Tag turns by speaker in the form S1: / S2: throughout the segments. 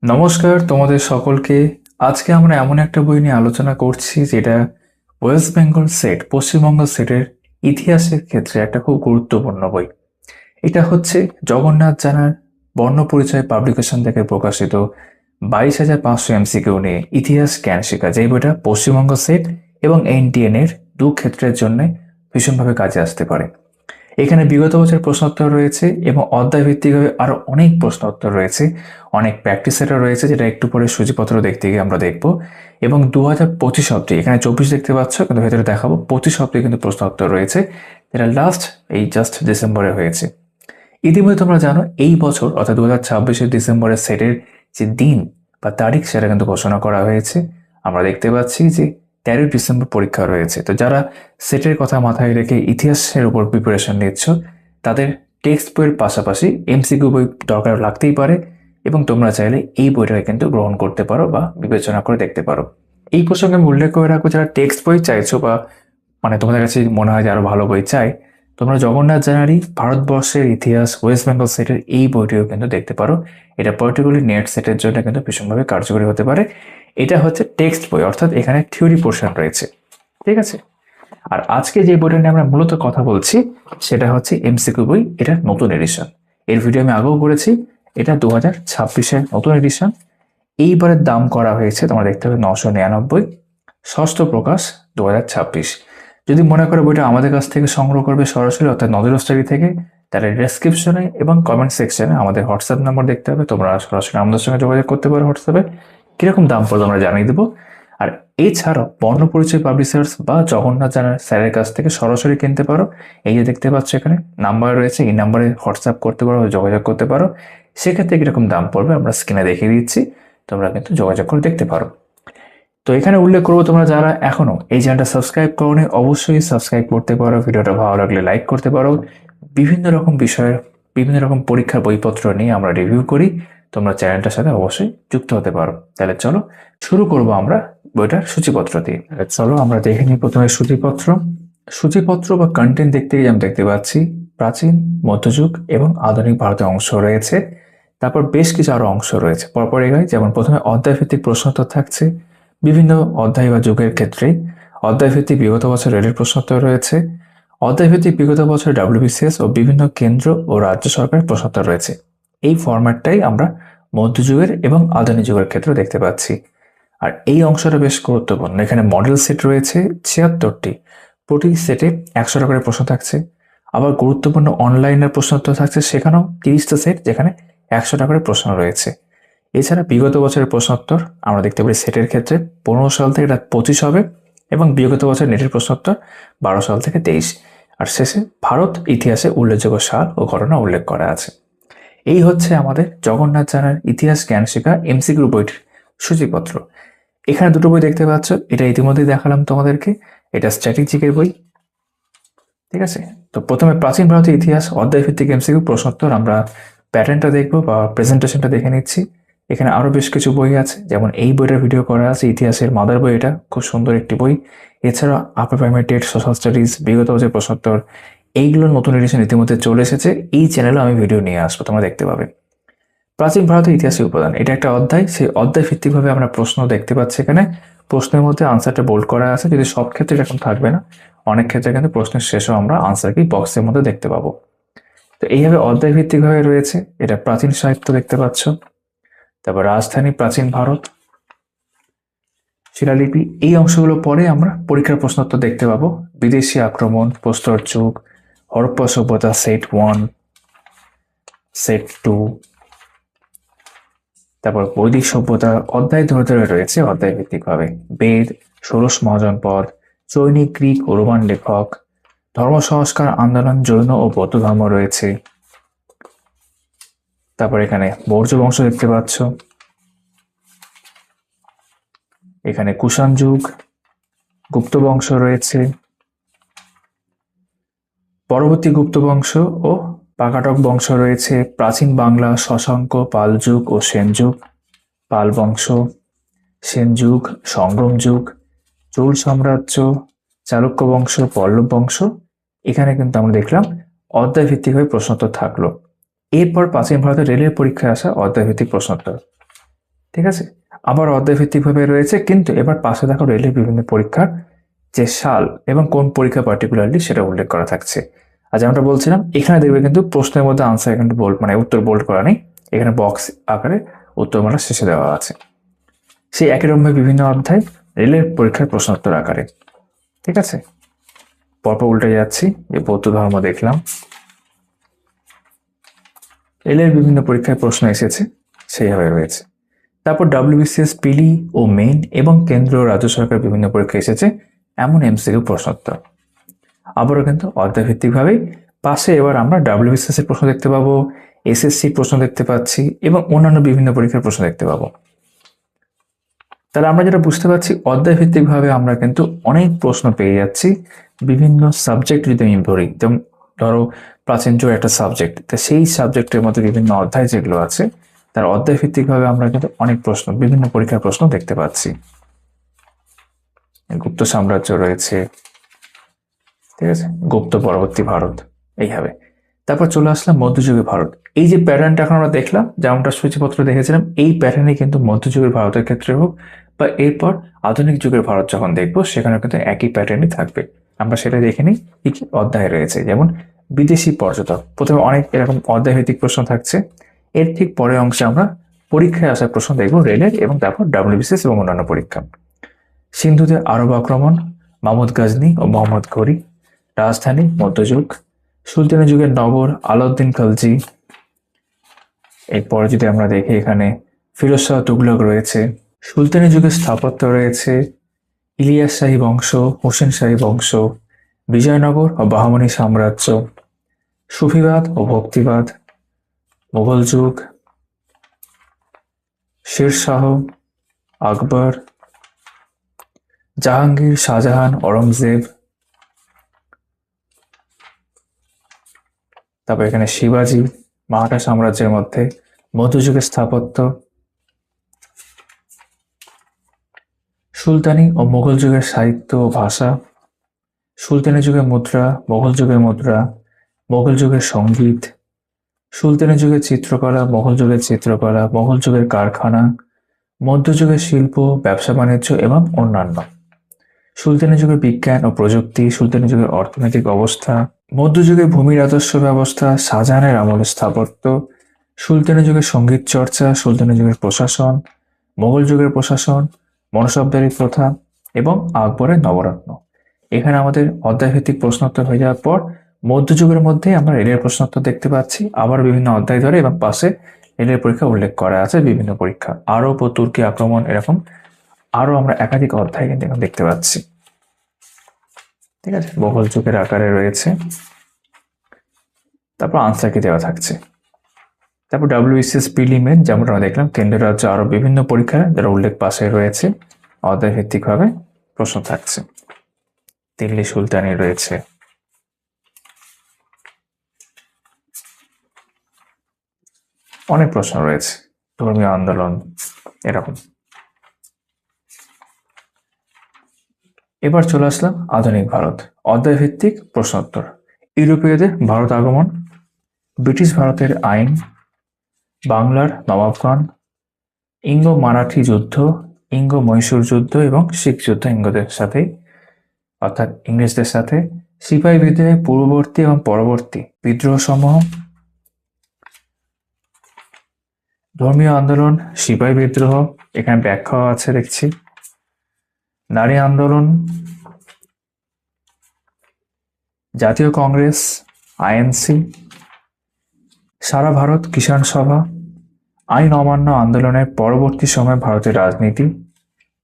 S1: নমস্কার তোমাদের সকলকে। আজকে আমরা এমন একটা বই নিয়ে আলোচনা করছি যেটা ওয়েস্ট বেঙ্গল সেট পশ্চিমবঙ্গ সেটের ইতিহাসের ক্ষেত্রে একটা খুব গুরুত্বপূর্ণ বই। এটা হচ্ছে জগন্নাথ জানার বর্ণপরিচয় পাবলিকেশন থেকে প্রকাশিত 22,500 এমসিকিউ নিয়ে ইতিহাস জ্ঞান শিক্ষা, যেই বইটা পশ্চিমবঙ্গ সেট এবং এনটিএন এর দু ক্ষেত্রের জন্য ভীষণভাবে কাজে আসতে পারে। এখানে বিগত বছর প্রশ্নোত্তর রয়েছে এবং অধ্যায় ভিত্তিকভাবে আরো অনেক প্রশ্নোত্তর রয়েছে, অনেক প্র্যাকটিস সেটও রয়েছে, যেটা একটু পরে সূচিপত্র দেখতে গিয়ে আমরা দেখব। এবং 2025 অব্দি, এখানে 24 দেখতে পাচ্ছ কিন্তু ভেতরে দেখাবো, 25 অব্দি কিন্তু প্রশ্নোত্তর রয়েছে, যেটা লাস্ট এই জাস্ট ডিসেম্বরে হয়েছে। ইতিমধ্যে তোমরা জানো এই বছর অর্থাৎ 2026 ডিসেম্বরের সেটের যে দিন বা তারিখ সেটা কিন্তু ঘোষণা করা হয়েছে। আমরা দেখতে পাচ্ছি যে 13 ডিসেম্বর পরীক্ষা রয়েছে। তো যারা সেটের কথা মাথায় রেখে ইতিহাসের উপর প্রিপারেশন নিচ্ছ, তাদের টেক্সট বইয়ের পাশাপাশি এমসিকিউ বই দরকার লাগতেই পারে, এবং তোমরা চাইলে এই বইটাকে কিন্তু গ্রহণ করতে পারো বা বিবেচনা করে দেখতে পারো। এই প্রসঙ্গে আমি উল্লেখ করে রাখবো, যারা টেক্সট বই চাইছো বা তোমাদের কাছে মনে হয় যে আরো ভালো বই চাই, তোমরা জগন্নাথ জানারই ভারতবর্ষের ইতিহাস ওয়েস্ট বেঙ্গল সেটের এই বইটিও কিন্তু দেখতে পারো। এটা পার্টিকুলারলি নেট সেটের জন্য কিন্তু ভীষণভাবে কার্যকরী হতে পারে। এটা হচ্ছে টেক্সট বই, অর্থাৎ এখানে থিওরি পোর্শন রয়েছে। ঠিক আছে। আর আজকে যে বইটা নিয়ে আমরা মূলত কথা বলছি সেটা হচ্ছে এমসিকিউ বই, এটা নতুন এডিশন। এর ভিডিও আমি আগেও করেছি। এটা 2026-এর নতুন এডিশন। এইবারের দাম করা হয়েছে, তোমরা দেখতে হবে 999, ষষ্ঠ প্রকাশ 2026। যদি মনে করো বইটা আমাদের কাছ থেকে সংগ্রহ করবে সরাসরি অর্থাৎ নজর স্টাডি থেকে, তাহলে ডেসক্রিপশনে এবং কমেন্ট সেকশনে আমাদের হোয়াটসঅ্যাপ নাম্বার দেখতে হবে, তোমরা সরাসরি আমাদের সঙ্গে যোগাযোগ করতে পারো হোয়াটসঅ্যাপে। কিরকম দাম পড়বে আমরা জানিয়ে দেবো। আর এছাড়াও বর্ণপরিচয় পাবলিশার্স বা জগন্নাথ জানার স্যারের কাছ থেকে সরাসরি কিনতে পারো। এই যে দেখতে পাচ্ছ এখানে নাম্বার রয়েছে, এই নাম্বারে হোয়াটসঅ্যাপ করতে পারো, যোগাযোগ করতে পারো। সেক্ষেত্রে কিরকম দাম পড়বে আমরা স্ক্রিনে দেখিয়ে দিচ্ছি, তোমরা কিন্তু যোগাযোগ করে দেখতে পারো। তো এখানে উল্লেখ করবো, তোমরা যারা এখনো এই চ্যানেলটা সাবস্ক্রাইব করোনি অবশ্যই সাবস্ক্রাইব করতে পারো, ভিডিওটা ভালো লাগলে লাইক করতে পারো। বিভিন্ন রকম বিষয়ের বিভিন্ন রকম পরীক্ষার বইপত্র নিয়ে আমরা রিভিউ করি, তোমরা চ্যানেলটার সাথে অবশ্যই যুক্ত হতে পারো। তাহলে চলো শুরু করবো আমরা বইটার সূচিপত্র দিয়ে। চলো আমরা দেখে নিই প্রথমে সূচিপত্র। সূচিপত্র বা কন্টেন্ট দেখতে গিয়ে আমি দেখতে পাচ্ছি প্রাচীন, মধ্যযুগ এবং আধুনিক ভারতের অংশ রয়েছে। তারপর বেশ কিছু আরো অংশ রয়েছে, পরপর এগাই। যেমন প্রথমে অধ্যায় ভিত্তিক প্রশ্নোত্তর থাকছে বিভিন্ন অধ্যায় বা যুগের ক্ষেত্রে। অধ্যায় ভিত্তিক বিগত বছর রেলের প্রশ্নোত্তর রয়েছে। অধ্যায় ভিত্তিক বিগত বছর ডাব্লিউবিসিএস ও বিভিন্ন কেন্দ্র ও রাজ্য সরকারের প্রশ্নোত্তর রয়েছে। এই ফরম্যাটটাই আমরা মধ্যযুগের এবং আধুনিক যুগের ক্ষেত্রে দেখতে পাচ্ছি। আর এই অংশটা বেশ গুরুত্বপূর্ণ। এখানে মডেল সেট রয়েছে 76টি, প্রতি সেটে 100টা করে প্রশ্ন থাকছে। আবার গুরুত্বপূর্ণ অনলাইনের প্রশ্নোত্তর থাকছে, সেখানেও 30টা সেট, যেখানে 100টা করে প্রশ্ন রয়েছে। এছাড়া বিগত বছরের প্রশ্নোত্তর আমরা দেখতে পারি সেটের ক্ষেত্রে 15 সাল থেকে এটা 25 হবে, এবং বিগত বছর নেটের প্রশ্নোত্তর 12 সাল থেকে 23। আর শেষে ভারত ইতিহাসে উল্লেখযোগ্য সাল ও ঘটনা উল্লেখ করা আছে। এই হচ্ছে আমাদের জগন্নাথ জানার ইতিহাস জ্ঞান শিক্ষা এমসিকিউ বইটির সূচিপত্র। এখানে দুটো বই দেখতে পাচ্ছ, এটা ইতিমধ্যেই দেখালাম তোমাদেরকে, এটা স্ট্র্যাটেজিকের বই। ঠিক আছে। তো প্রথমে প্রাচীন ভারতের ইতিহাস অধ্যায় ভিত্তিক এমসিকিউ প্রশ্নোত্তর, আমরা প্যাটার্নটা দেখবো বা প্রেজেন্টেশনটা দেখে নিচ্ছি। এখানে আরো বেশ কিছু বই আছে, যেমন এই বইটার ভিডিও করা আছে, ইতিহাসের মাদার বই, এটা খুব সুন্দর একটি বই। এছাড়া upper primary TET, social studies, বিগত বছর প্রশ্নোত্তর, এইগুলোর নতুন এডিশন ইতিমধ্যে চলে এসেছে। এই চ্যানেলে আমি ভিডিও নিয়ে আসবো, তোমরা দেখতে পাবে। প্রাচীন ভারতের ইতিহাসের উপাদান, এটা একটা অধ্যায়, সেই অধ্যায় ভিত্তিকভাবে আমরা প্রশ্ন দেখতে পাচ্ছি। এখানে প্রশ্নের মধ্যে আনসারটা বোল্ড করা আছে, যদি সব ক্ষেত্রে এরকম থাকবে না, অনেক ক্ষেত্রে কিন্তু প্রশ্নের শেষেও আমরা আনসার কি বক্সের মধ্যে দেখতে পাবো। তো এইভাবে অধ্যায় ভিত্তিকভাবে রয়েছে। এটা প্রাচীন সাহিত্য দেখতে পাচ্ছ। তারপর রাজধানী প্রাচীন ভারত, শিলালিপি, এই অংশগুলো পরে আমরা পরীক্ষার প্রশ্নোত্তর দেখতে পাবো। বিদেশি আক্রমণ, প্রস্তর যুগ, হরপ্পা সভ্যতা সেট 1, সেট 2, তারপর বৈদিক সভ্যতা অধ্যায় ধরে ধরে রয়েছে অধ্যায় ভিত্তিকভাবে। বেদ, ষোড়শ মহাজনপদ, চৈনিক, গ্রিক ও রোমান লেখক, ধর্ম সংস্কার আন্দোলন, জৈন ও বৌদ্ধ ধর্ম রয়েছে। তারপর এখানে মৌর্য বংশ দেখতে পাচ্ছ। এখানে কুষাণ যুগ, গুপ্ত বংশ রয়েছে, পরবর্তী গুপ্ত বংশ ও পাকাটক বংশ রয়েছে। প্রাচীন বাংলা, শশাঙ্ক, পাল যুগ ও সেন যুগ, পাল বংশ, সেন যুগ, সংগ্রাম যুগ, চোল সাম্রাজ্য, চালুক্য বংশ, পল্লব বংশ। এখানে কিন্তু আমরা দেখলাম অধ্যায় ভিত্তিক হয়ে প্রশ্নোত্তর থাকলো। এরপর প্রাচীন ভারতের রেলের পরীক্ষায় আসা অধ্যায় ভিত্তিক প্রশ্নোত্তর। ঠিক আছে, আবার অধ্যায় ভিত্তিকভাবে রয়েছে, কিন্তু এবার পাশে দেখো রেলের বিভিন্ন পরীক্ষার যে সাল এবং কোন পরীক্ষা পার্টিকুলারলি সেটা উল্লেখ করা থাকছে। আর যেমনটা বলছিলাম, এখানে দেখবে কিন্তু প্রশ্নের মধ্যে আনসার কিন্তু বোল্ড মানে উত্তর বোল্ড করা নেই, এখানে বক্স আকারে উত্তরমালা শেষে দেওয়া আছে। সেই একই রকমভাবে বিভিন্ন অধ্যায় রেলের পরীক্ষার প্রশ্নোত্তর আকারে। ঠিক আছে, পরপর উল্টে যাচ্ছি। যে বৌদ্ধ ধর্ম দেখলাম, রেলের বিভিন্ন পরীক্ষায় প্রশ্ন এসেছে সেইভাবে রয়েছে। তারপর WBCS পিলি ও মেইন এবং কেন্দ্র ও রাজ্য সরকার বিভিন্ন পরীক্ষা এসেছে এমন MCQ প্রশ্নোত্তর। আবারও কিন্তু অধ্যায় ভিত্তিকভাবেই পাশে এবার আমরা WBCS এর প্রশ্ন দেখতে পাবো, SSC প্রশ্ন দেখতে পাচ্ছি এবং অন্যান্য বিভিন্ন পরীক্ষার প্রশ্ন দেখতে পাবো। তাহলে আমরা যেটা বুঝতে পারছি, অধ্যায় ভিত্তিকভাবে আমরা কিন্তু অনেক প্রশ্ন পেয়ে যাচ্ছি বিভিন্ন সাবজেক্ট যদি আমি ধরি, যেমন ধরো প্রাচীন যুগ একটা সাবজেক্ট, তো সেই সাবজেক্টের মধ্যে বিভিন্ন অধ্যায় যেগুলো আছে তার অধ্যায় ভিত্তিকভাবে আমরা কিন্তু অনেক প্রশ্ন বিভিন্ন পরীক্ষার প্রশ্ন দেখতে পাচ্ছি। গুপ্ত সাম্রাজ্য রয়েছে, ঠিক আছে, গুপ্ত পরবর্তী ভারত, এইভাবে। তারপর চলে আসলাম মধ্যযুগের ভারত। এই যে প্যাটার্নটা এখন আমরা দেখলাম, যেমনটা সূচিপত্র দেখেছিলাম, এই প্যাটার্নে কিন্তু মধ্যযুগের ভারতের ক্ষেত্রে হোক বা এরপর আধুনিক যুগের ভারত যখন দেখবো সেখানে কিন্তু একই প্যাটার্নই থাকবে। আমরা সেটা দেখে নিই কি কি অধ্যায় রয়েছে। যেমন বিদেশি পর্যটক, প্রথমে অনেক এরকম অধ্যায় ভিত্তিক প্রশ্ন থাকছে, এর ঠিক পরের অংশে আমরা পরীক্ষায় আসা প্রশ্ন দেখবো রেলের, এবং তারপর WBCS এবং অন্যান্য পরীক্ষা। সিন্ধুতে আরব আক্রমণ, মাহমুদ গাজনী ও মোহাম্মদ ঘুরি, রাজধানী মধ্যযুগ, সুলতানি যুগের নগর আলাউদ্দিন খলজি। এরপরে যদি আমরা দেখি এখানে ফিরোজ শাহ তুগলক রয়েছে, সুলতানি যুগের স্থাপত্য রয়েছে, ইলিয়াস শাহী বংশ, হোসেন শাহী বংশ, বিজয়নগর ও বাহমনি সাম্রাজ্য, সুফিবাদ ও ভক্তিবাদ, মুঘল যুগ, শেরশাহ, আকবর, জাহাঙ্গীর, শাহজাহান, অরঙ্গজেব। তারপর এখানে শিবাজি, মারাঠা সাম্রাজ্যের মধ্যে মধ্যযুগের স্থাপত্য, সুলতানি ও মুঘল যুগের সাহিত্য ও ভাষা, সুলতানি যুগের মুদ্রা, মুঘল যুগের মুদ্রা, মুঘল যুগের সঙ্গীত, সুলতানি যুগের চিত্রকলা, মুঘল যুগের চিত্রকলা, মুঘল যুগের কারখানা, মধ্যযুগের শিল্প, ব্যবসা বাণিজ্য এবং অন্যান্য, সুলতানি যুগের বিজ্ঞান ও প্রযুক্তি, সুলতানি যুগের অর্থনৈতিক অবস্থা, মধ্যযুগের ভূমি রাজস্ব ব্যবস্থা, শাহজাহানের আমলের স্থাপত্য, সুলতানি যুগের সঙ্গীত চর্চা, সুলতানি যুগের প্রশাসন, মুঘল যুগের প্রশাসন, মনসবদারি প্রথা এবং আকবরের নবরত্ন। এখানে আমাদের অধ্যায়ভিত্তিক প্রশ্নোত্তর হয়ে যাওয়ার পর মধ্যযুগের মধ্যে আমরা রেলের প্রশ্নোত্তর দেখতে পাচ্ছি, আবার বিভিন্ন অধ্যায় ধরে, এবং পাশে রেলের পরীক্ষা উল্লেখ করা আছে বিভিন্ন পরীক্ষা, আরব ও তুর্কি আক্রমণ, এরকম আরো আমরা একাধিক অধ্যায় কিন্তু এখন দেখতে পাচ্ছি। ঠিক আছে, মুঘল যুগের আকারে রয়েছে, তারপর আনসার কি দেওয়া থাকছে। তারপর WBCS প্রিলিমের, যেমন আমরা দেখলাম কেন্দ্রীয় রাজ্য আরো বিভিন্ন পরীক্ষা যারা উল্লেখ পাশে রয়েছে, অধ্যায় ভিত্তিক ভাবে প্রশ্ন থাকছে। দিল্লি সুলতানি রয়েছে, অনেক প্রশ্ন রয়েছে, ধর্মীয় আন্দোলন, এরকম। এবার চলে আসলাম আধুনিক ভারত, অধ্যায় ভিত্তিক প্রশ্নোত্তর। ইউরোপীয়দের ভারত আগমন, ব্রিটিশ ভারতের আইন, বাংলার নবাবগণ, ইঙ্গ মারাঠি যুদ্ধ, ইঙ্গ মহীশূর যুদ্ধ এবং শিখ যুদ্ধ ইঙ্গদের সাথে অর্থাৎ ইংরেজদের সাথে, সিপাহী বিদ্রোহের পূর্ববর্তী এবং পরবর্তী বিদ্রোহ সমূহ, ধর্মীয় আন্দোলন, সিপাহী বিদ্রোহ, এখানে ব্যাখ্যা আছে দেখছি, নারী আন্দোলন, জাতীয় কংগ্রেস, INC, সারা ভারত কিষাণ সভা, আইন অমান্য আন্দোলনের পরবর্তী সময় ভারতের রাজনীতি,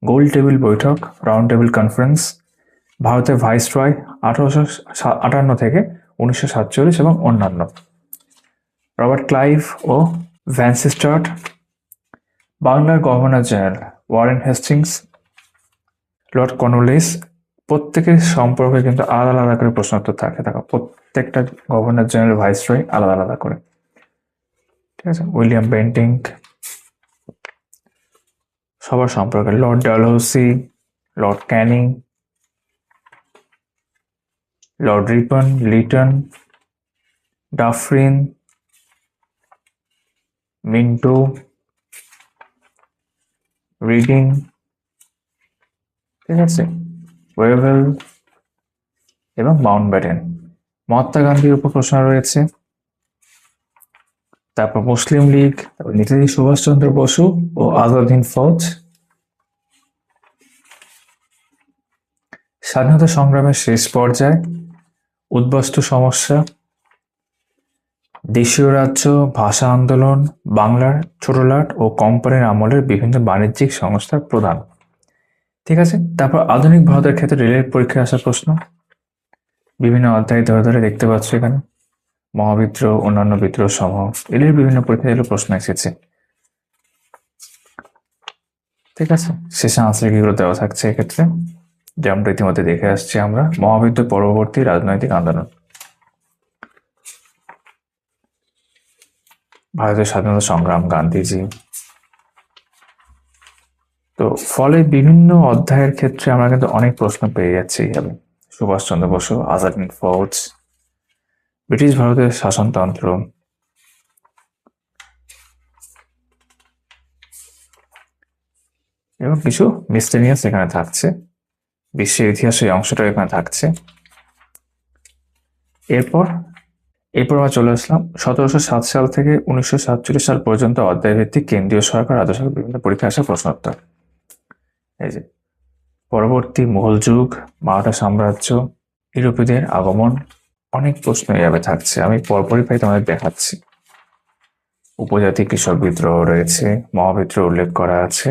S1: গোল টেবিল বৈঠক, রাউন্ড টেবিল কনফারেন্স, ভারতের ভাইসরয় 1858 থেকে 1947 এবং অন্যান্য, রবার্ট ক্লাইভ ও ভ্যানসিস্টার্ট, বাংলার governor general Warren Hastings, Lord Cornwallis. প্রত্যেকের সম্পর্কে কিন্তু আলাদা আলাদা করে প্রশ্নোত্তর থাকে, প্রত্যেকটা গভর্নর জেনারেল ভাইসরয় আলাদা আলাদা করে। ঠিক আছে, উইলিয়াম বেন্টিং, সবার সম্পর্কে, Lord Dalhousie, Lord Canning, Lord Ripon, Liton, Dufferin, Minto, reading, ঠিক আছে, ওয়েভেল এবং মাউন্টব্যাটেন। মহাত্মা গান্ধীর উপর প্রশ্ন রয়েছে। তারপর মুসলিম লীগ, নেতাজি সুভাষচন্দ্র বসু ও আজাদ হিন্দ ফৌজ। স্বাধীনতা সংগ্রামের শেষ পর্যায়ে, উদ্বাস্তু সমস্যা, দেশীয় রাজ্য, ভাষা আন্দোলন, বাংলার ছোটলাট ও কোম্পানির আমলের বিভিন্ন বাণিজ্যিক সংস্থার প্রধান। ঠিক আছে, তারপর আধুনিক ভারতের ক্ষেত্রে রেলের পরীক্ষায় আসা প্রশ্ন বিভিন্ন অধ্যায় ধরে ধরে দেখতে পাচ্ছ এখানে। মহাবিদ্রোহ, অন্যান্য বিদ্রোহ সমূহ, রেলের বিভিন্ন পরীক্ষায় এগুলো প্রশ্ন এসেছে। ঠিক আছে, শেষে আনসার কিগুলো দেওয়া থাকছে এক্ষেত্রে, যেমনটা ইতিমধ্যে দেখে আসছি আমরা। মহাবিদ্রোহ পরবর্তী রাজনৈতিক আন্দোলন, ভারতের স্বাধীনতা সংগ্রাম, গান্ধীজি। তো ফলে বিভিন্ন অধ্যায়ের ক্ষেত্রে আমরা কিন্তু অনেক প্রশ্ন পেয়ে যাচ্ছি এইভাবে। সুভাষচন্দ্র বসু, আজাদ হিন্দ ফৌজ, ব্রিটিশ ভারতের শাসনতন্ত্র, এবং কিছু মিসলেনিয়াস এখানে থাকছে। বিশ্বের ইতিহাসের অংশটা এখানে থাকছে। এরপর আমরা চলে আসলাম 1707 সাল থেকে 1947 সাল পর্যন্ত অধ্যায় ভিত্তিক কেন্দ্রীয় সরকার, রাজ্য সরকার বিভিন্ন পরীক্ষা আসা প্রশ্নোত্তর। এই যে পরবর্তী মুঘল যুগ, মারাঠা সাম্রাজ্য, ইউরোপীয়দের আগমন, অনেক প্রশ্ন এইভাবে থাকছে। আমি পরপরই প্রায় তোমাদের দেখাচ্ছি। উপজাতি কৃষক বিদ্রোহ রয়েছে, মহাবিদ্রোহ উল্লেখ করা আছে।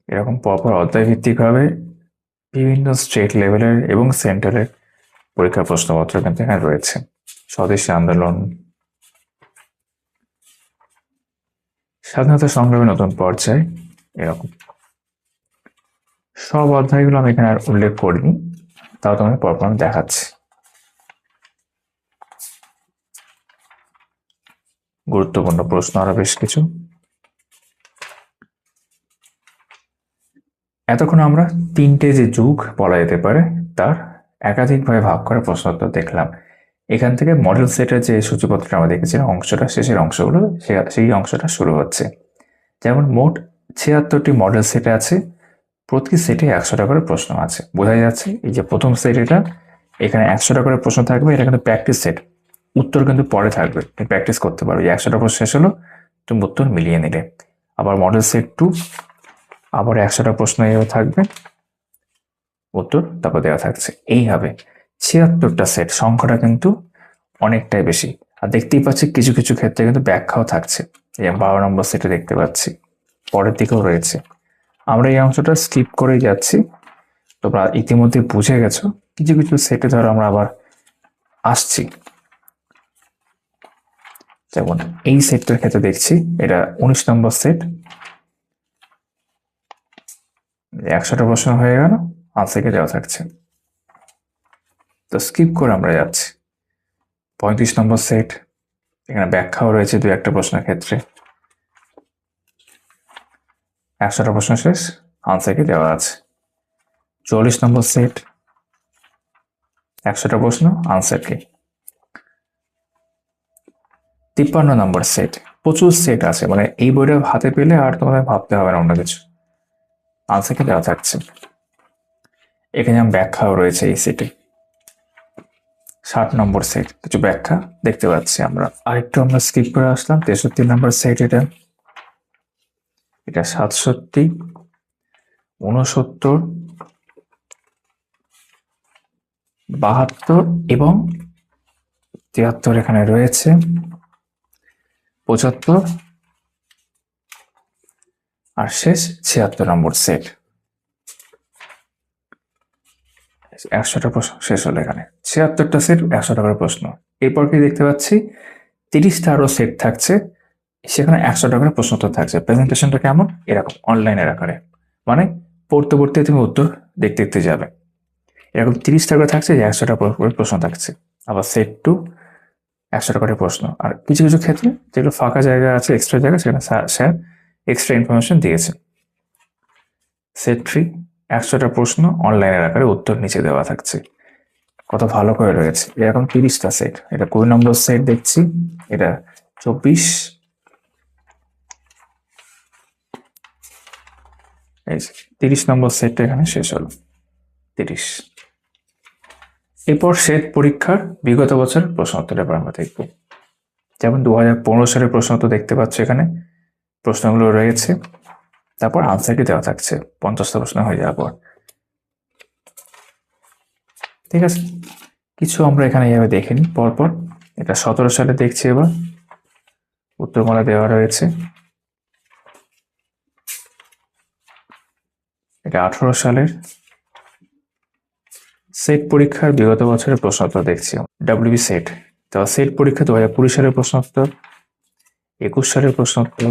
S1: এরকম পরপর অধ্যায় ভিত্তিকভাবে বিভিন্ন স্টেট লেভেলের এবং সেন্টারের পরীক্ষা প্রশ্নপত্র কিন্তু এখানে রয়েছে। স্বদেশী আন্দোলন, স্বাধীনতা সংগ্রামের নতুন পর্যায়ে, এরকম সব অধ্যায়গুলো আমি এখানে আর উল্লেখ করিনি, তাও তোমাকে পরপর আমি দেখাচ্ছি। গুরুত্বপূর্ণ প্রশ্ন আরো বেশ কিছু। এতক্ষণ আমরা তিনটে যে যুগ বলা যেতে পারে তার একাধিকভাবে ভাগ করে প্রশ্নোত্তর দেখলাম। এখান থেকে মডেল সেটের যে সূচিপত্রটা আমরা দেখেছিলাম অংশটা, শেষের অংশগুলো, সেই অংশটা শুরু হচ্ছে। যেমন মোট 76টি মডেল সেটে আছে, প্রতি সেটে 100টা করে প্রশ্ন আছে। বোঝা যাচ্ছে এই যে প্রথম সেট, এটা এখানে 100টা করে প্রশ্ন থাকবে। এটা কিন্তু প্র্যাকটিস সেট, উত্তর কিন্তু পরে থাকবে, তুমি প্র্যাকটিস করতে পারবে। 100টা প্রশ্ন শেষ হলো, তুমি উত্তর মিলিয়ে নিলে। আবার মডেল সেট 2, আবার 100টা প্রশ্ন এভাবে থাকবে, উত্তর তারপর দেওয়া থাকছে। এইভাবে 76টা সেট, সংখ্যাটা কিন্তু অনেকটাই বেশি। আর দেখতেই পাচ্ছি কিছু কিছু ক্ষেত্রে কিন্তু ব্যাখ্যাও থাকছে। এই 12 নম্বর সেটে দেখতে পাচ্ছি, পরের দিকেও রয়েছে। আমরা এই অংশটা স্কিপ করেই যাচ্ছি, তোমরা ইতিমধ্যে বুঝে গেছো। কিছু কিছু সেটে ধরো আমরা আবার আসছি। যেমন এই সেটটার ক্ষেত্রে দেখছি, এটা 19 নম্বর সেট, 100টা প্রশ্ন হয়ে গেল, আনসারকে দেওয়া থাকছে। তো স্কিপ করে আমরা যাচ্ছি। 35 নম্বর সেট, এখানে ব্যাখ্যাও রয়েছে দু একটা প্রশ্নের ক্ষেত্রে। 100টা প্রশ্ন শেষ, আনসারকে দেওয়া আছে। 44 নম্বর সেট, 100টা প্রশ্ন, আনসার কি। 53 নম্বর সেট, প্রচুর সেট আছে, মানে এই বইটা হাতে পেলে আর তোমাদের ভাবতে হবে না অন্য কিছু, আনসারকে দেওয়া থাকছে। এখানে ব্যাখ্যাও রয়েছে এই সেটে। 60 নম্বর সেট, কিছু ব্যাখ্যা দেখতে পাচ্ছি আমরা। আরেকটু আমরা স্কিপ করে আসলাম। 63 নম্বর সেট, এটা 67, 69, 72 এবং 73 এখানে রয়েছে, 75 আর শেষ 76 নম্বর সেট। 100টা প্রশ্ন শেষ হলো এখানে। 76টা সেট, 100টা করে প্রশ্ন। এরপর কি দেখতে পাচ্ছি 30টা আরো সেট থাকছে, সেখানে 100টা করে প্রশ্ন উত্তর থাকছে। প্রেজেন্টেশনটা কেমন, এরকম অনলাইনের আকারে, মানে পড়তে পড়তে তুমি উত্তর দেখতে দেখতে যাবে। এরকম 30টা করে থাকছে, যে 100টা করে প্রশ্ন থাকছে। আবার সেট 2, 100টা করে প্রশ্ন। আর কিছু কিছু ক্ষেত্রে যেগুলো ফাঁকা জায়গা আছে, এক্সট্রা জায়গা, সেখানে স্যার এক্সট্রা ইনফরমেশন দিয়েছে। সেট 3, 100টা প্রশ্ন, অনলাইনের আকারে উত্তর নিচে দেওয়া থাকছে। কত ভালো করে রয়েছে। এরকম 30টা সেট। এটা 20 নম্বর সেট দেখছি, এটা 24, এই যে 30 নম্বর সেটটা এখানে শেষ হলো। 30। এরপর সেট পরীক্ষার বিগত বছরের প্রশ্নোত্তর এবার আমরা দেখব। যেমন 2015 সালের প্রশ্নোত্তর দেখতে পাচ্ছ, এখানে প্রশ্নগুলো রয়েছে, তারপর আনসারটি দেওয়া থাকছে 50টা প্রশ্ন হয়ে যাওয়ার পর। ঠিক আছে, কিছু আমরা এখানে এইভাবে দেখে নিই পরপর। এটা 17 সালে দেখছি, এবার উত্তরমালা দেওয়া রয়েছে। এটা 18 সালের সেট পরীক্ষার বিগত বছরের প্রশ্নোত্তর দেখছি। ডাব্লিউবি সেট, তো সেট পরীক্ষা 2020 সালের প্রশ্নোত্তর, 21 সালের প্রশ্নোত্তর,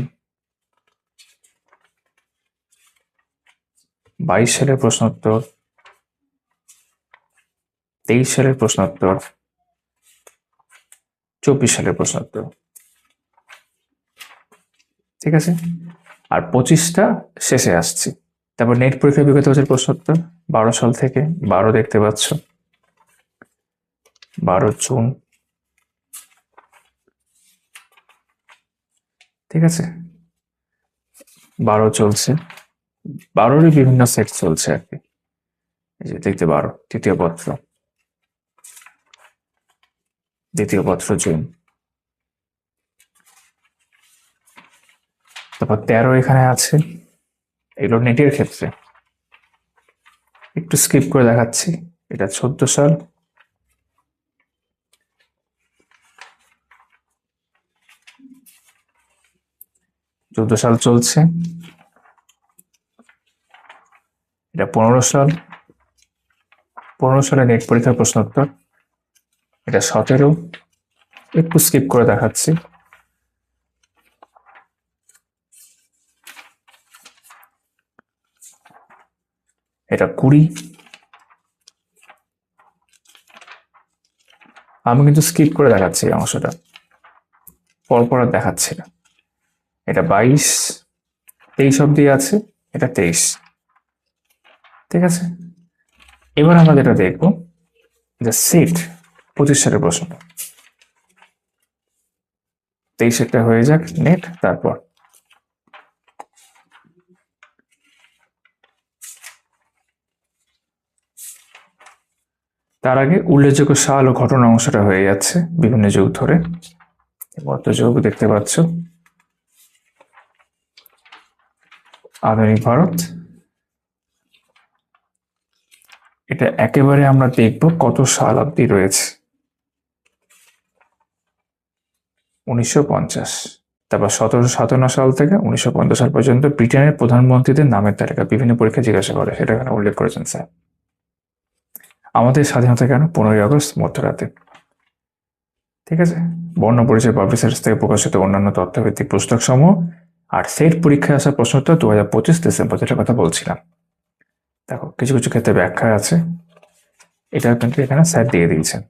S1: 22 সালের প্রশ্নোত্তর, 23 সালের প্রশ্নোত্তর, 24 সালের প্রশ্নোত্তর। ঠিক আছে, আর 25টা শেষে আসছি। তারপর নেট পরীক্ষার বিগত বছরের প্রশ্নোত্তর 12 সাল থেকে, 12 দেখতে পাচ্ছ, 12 জুন। ঠিক আছে, 12 চলছে, 12রই বিভিন্ন সেট চলছে আর কি। এই যে দেখতে 12 তৃতীয় পত্র, দ্বিতীয় পত্র জুন। তারপর 13 এখানে আছে, এগুলো নেটের ক্ষেত্রে একটু স্কিপ করে দেখাচ্ছি। এটা 14 সাল, 14 সাল চলছে। এটা 15 সাল, 15 সালে নেট পরীক্ষার প্রশ্নোত্তর। এটা 17, একটু স্কিপ করে দেখাচ্ছি। এটা 20, আমি কিন্তু স্কিপ করে দেখাচ্ছি এই অংশটা, পরপর আর দেখাচ্ছি না। এটা 22, 23 অব্দি আছে, এটা 23। ঠিক আছে, এবার আমরা যেটা দেখব যে সেট 25 সালের প্রশ্ন, 23 হয়ে যাক নেট। তারপর তার আগে উল্লেখযোগ্য সাল ও ঘটনা অংশটা হয়ে যাচ্ছে বিভিন্ন যুগ ধরে। মধ্যযুগ দেখতে পাচ্ছ, আধুনিক ভারত। এটা একেবারে আমরা দেখব কত সাল অব্দি রয়েছে, 1950। তারপর 1757 সাল থেকে 1950 সাল পর্যন্ত ব্রিটেনের প্রধানমন্ত্রীদের নামের তালিকা বিভিন্ন পরীক্ষা জিজ্ঞাসা করে, সেটা এখানে উল্লেখ করেছেন স্যার। আমাদের স্বাধীনতা কেন 15ই আগস্ট মধ্যরাতে। ঠিক আছে, বর্ণ পরিচয় পাবলিশার্স থেকে প্রকাশিত অন্যান্য তথ্যভিত্তিক পুস্তক সমূহ, আর সেট পরীক্ষায় আসা প্রশ্নোত্তর 2025 ডিসেম্বর, যেটার কথা বলছিলাম। দেখো কিছু কিছু ক্ষেত্রে ব্যাখ্যা আছে, এটা কিন্তু এখানে স্যার দিয়ে দিয়েছেন।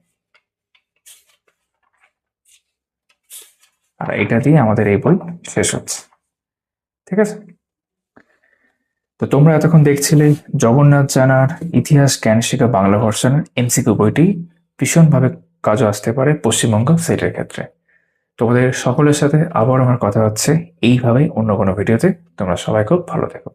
S1: আর এটা দিয়ে আমাদের এই বই শেষ হচ্ছে। ঠিক আছে, তো তোমরা এতক্ষণ দেখছিলে জগন্নাথ জানার ইতিহাস জ্ঞান শিক্ষা বাংলা ভার্সনের এমসিকিউ বইটি ভীষণভাবে কাজে আসতে পারে পশ্চিমবঙ্গ সেটের ক্ষেত্রে। তোমাদের সকলের সাথে আবার আমার কথা হচ্ছে এইভাবেই অন্য কোনো ভিডিওতে। তোমরা সবাই খুব ভালো থেকো।